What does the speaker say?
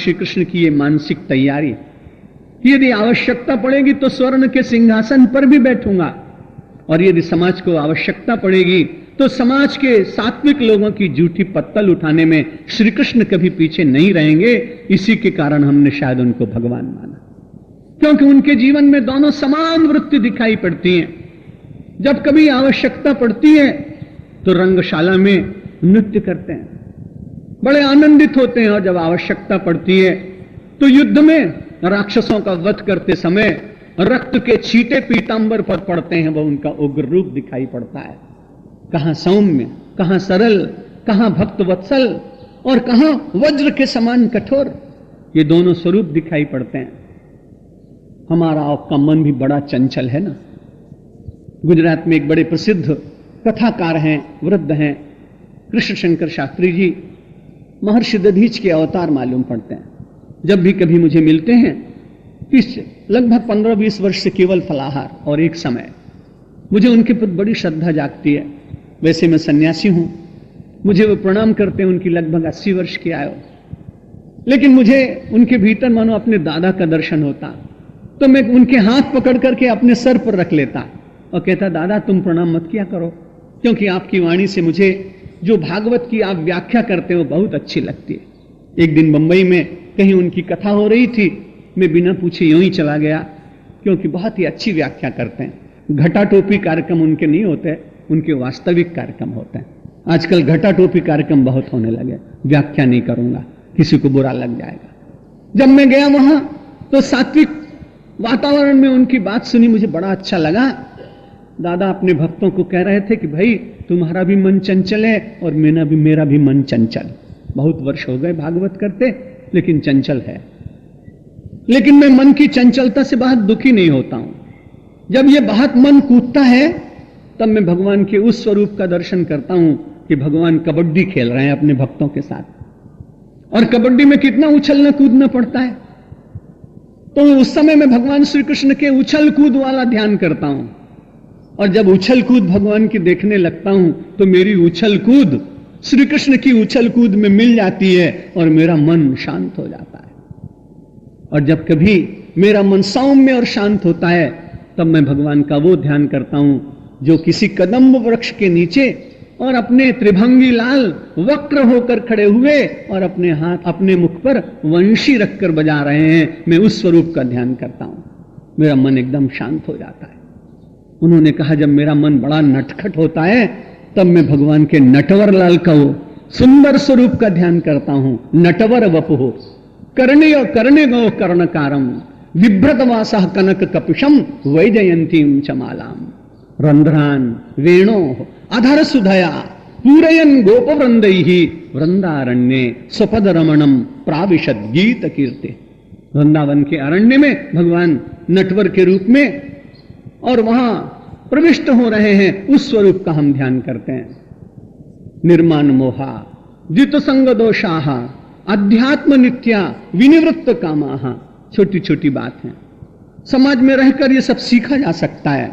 श्री कृष्ण की ये मानसिक तैयारी, यदि आवश्यकता पड़ेगी तो स्वर्ण के सिंहासन पर भी बैठूंगा, और यदि समाज को आवश्यकता पड़ेगी तो समाज के सात्विक लोगों की जूठी पत्तल उठाने में श्री कृष्ण कभी पीछे नहीं रहेंगे। इसी के कारण हमने शायद उनको भगवान माना, क्योंकि उनके जीवन में दोनों समान वृत्ति दिखाई पड़ती हैं। जब कभी आवश्यकता पड़ती है तो रंगशाला में नृत्य करते हैं, बड़े आनंदित होते हैं, और जब आवश्यकता पड़ती है तो युद्ध में राक्षसों का वध करते समय रक्त के छींटे पीतांबर पर पड़ते हैं, वह उनका उग्र रूप दिखाई पड़ता है। कहां सौम्य, कहां सरल, कहां भक्त वत्सल, और कहां वज्र के समान कठोर, ये दोनों स्वरूप दिखाई पड़ते हैं। हमारा आपका मन भी बड़ा चंचल है ना। गुजरात में एक बड़े प्रसिद्ध कथाकार हैं, वृद्ध हैं, कृष्ण शंकर शास्त्री जी, महर्षि दधीच के अवतार मालूम पड़ते हैं। जब भी कभी मुझे मिलते हैं, लगभग 15-20 वर्ष से केवल फलाहार और एक समय, मुझे उनके प्रति बड़ी श्रद्धा जागती है। वैसे मैं सन्यासी हूं, मुझे वो प्रणाम करते हैं, उनकी लगभग 80 वर्ष की आयु, लेकिन मुझे उनके भीतर मानो अपने दादा का दर्शन होता, तो मैं उनके हाथ पकड़ करके अपने सर पर रख लेता और कहता, दादा तुम प्रणाम मत किया करो, क्योंकि आपकी वाणी से मुझे जो भागवत की आप व्याख्या करते हो बहुत अच्छी लगती है। एक दिन बंबई में कहीं उनकी कथा हो रही थी, मैं बिना पूछे यूं ही चला गया, क्योंकि बहुत ही अच्छी व्याख्या करते हैं। घटा टोपी कार्यक्रम उनके नहीं होते, उनके वास्तविक कार्यक्रम होते हैं। आजकल घटा टोपी कार्यक्रम बहुत होने लगे, व्याख्या नहीं करूंगा, किसी को बुरा लग जाएगा। जब मैं गया वहां तो सात्विक वातावरण में उनकी बात सुनी, मुझे बड़ा अच्छा लगा। दादा अपने भक्तों को कह रहे थे कि भाई तुम्हारा भी मन चंचल है और मेरा भी मन चंचल, बहुत वर्ष हो गए भागवत करते, लेकिन चंचल है। लेकिन मैं मन की चंचलता से बहुत दुखी नहीं होता हूं। जब ये बहुत मन कूदता है तब मैं भगवान के उस स्वरूप का दर्शन करता हूं कि भगवान कबड्डी खेल रहे हैं अपने भक्तों के साथ, और कबड्डी में कितना उछलना कूदना पड़ता है। तो उस समय मैं भगवान श्री कृष्ण के उछल कूद वाला ध्यान करता हूं, और जब उछल कूद भगवान की देखने लगता हूं तो मेरी उछल कूद श्री कृष्ण की उछल कूद में मिल जाती है और मेरा मन शांत हो जाता है। और जब कभी मेरा मन सौम्य और शांत होता है तब मैं भगवान का वो ध्यान करता हूं जो किसी कदम्ब वृक्ष के नीचे और अपने त्रिभंगी लाल वक्र होकर खड़े हुए और अपने हाथ अपने मुख पर वंशी रखकर बजा रहे हैं। मैं उस स्वरूप का ध्यान करता हूं, मेरा मन एकदम शांत हो जाता है। उन्होंने कहा जब मेरा मन बड़ा नटखट होता है तब मैं भगवान के नटवर लाल का वो सुंदर स्वरूप का ध्यान करता हूं। नटवर वपुः कर्णे और कर्णे गो कर्णकारम विभ्रतवासः कनक कपिशम वैजयंतीम चमालाम रंध्रान वेणो अधर सुधया पूरयन गोपवृंदैहि वृंदारण्ये स्वपद रमणम प्राविशद गीत कीर्ति। वृंदावन के अरण्य में भगवान नटवर के रूप में और वहां प्रविष्ट हो रहे हैं, उस स्वरूप का हम ध्यान करते हैं। निर्माण मोहा द्वित संग दोषाः अध्यात्म नित्या विनिवृत्त कामाः। छोटी छोटी बात है, समाज में रहकर ये सब सीखा जा सकता है।